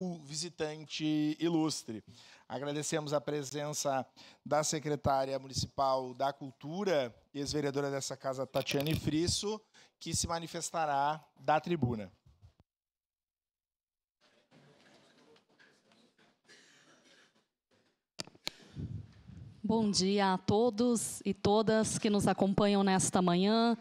o visitante ilustre. Agradecemos a presença da secretária municipal da Cultura, ex-vereadora dessa casa, Tatiane Frisso, que se manifestará da tribuna. Bom dia a todos e todas que nos acompanham nesta manhã.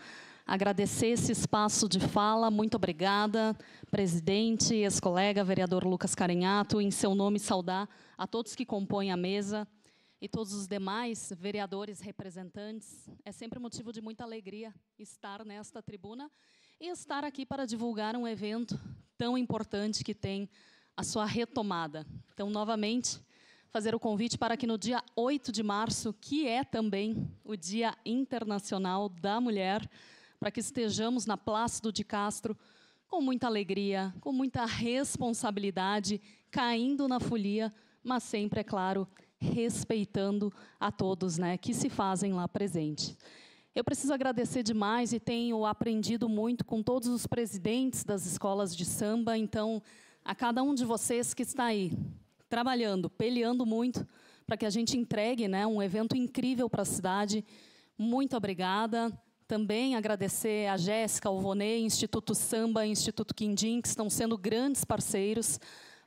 Agradecer esse espaço de fala. Muito obrigada, presidente, ex-colega, vereador Lucas Carenhato. Em seu nome, saudar a todos que compõem a mesa e todos os demais vereadores representantes. É sempre motivo de muita alegria estar nesta tribuna e estar aqui para divulgar um evento tão importante que tem a sua retomada. Então, novamente, fazer o convite para que no dia 8 de março, que é também o Dia Internacional da Mulher, para que estejamos na Plácido de Castro com muita alegria, com muita responsabilidade, caindo na folia, mas sempre, é claro, respeitando a todos, né, que se fazem lá presente. Eu preciso agradecer demais e tenho aprendido muito com todos os presidentes das escolas de samba, então, a cada um de vocês que está aí, trabalhando, peleando muito, para que a gente entregue, né, um evento incrível para a cidade. Muito obrigada. Também agradecer a Jéssica, ao Vonei, Instituto Samba, Instituto Quindim, que estão sendo grandes parceiros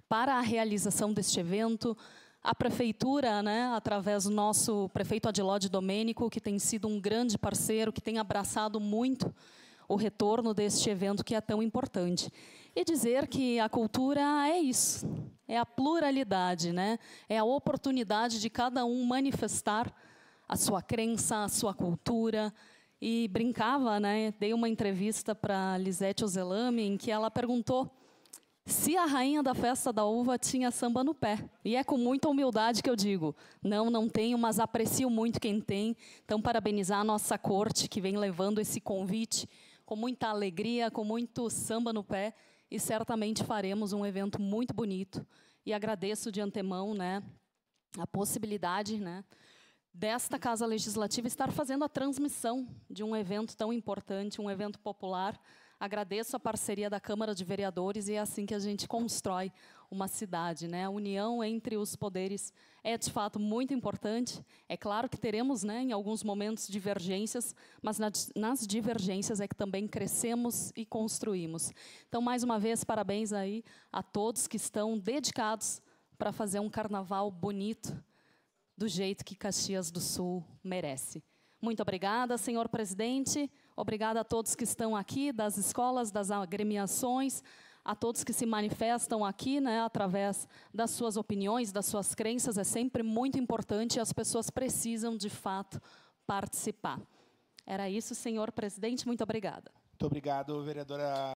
para a realização deste evento. A Prefeitura, né, através do nosso prefeito Adilode Domênico, que tem sido um grande parceiro, que tem abraçado muito o retorno deste evento que é tão importante. E dizer que a cultura é isso, é a pluralidade, né? É a oportunidade de cada um manifestar a sua crença, a sua cultura. E brincava, né? Dei uma entrevista para Lisete Ozelami, em que ela perguntou se a rainha da festa da uva tinha samba no pé. E é com muita humildade que eu digo, não tenho, mas aprecio muito quem tem. Então, parabenizar a nossa corte, que vem levando esse convite com muita alegria, com muito samba no pé, e certamente faremos um evento muito bonito. E agradeço de antemão, né, a possibilidade, né, desta Casa Legislativa estar fazendo a transmissão de um evento tão importante, um evento popular. Agradeço a parceria da Câmara de Vereadores e é assim que a gente constrói uma cidade, né? A união entre os poderes é, de fato, muito importante. É claro que teremos, né, em alguns momentos, divergências, mas nas divergências é que também crescemos e construímos. Então, mais uma vez, parabéns aí a todos que estão dedicados para fazer um carnaval bonito, do jeito que Caxias do Sul merece. Muito obrigada, senhor presidente. Obrigada a todos que estão aqui, das escolas, das agremiações, a todos que se manifestam aqui, né, através das suas opiniões, das suas crenças. É sempre muito importante e as pessoas precisam, de fato, participar. Era isso, senhor presidente. Muito obrigada. Muito obrigado, vereadora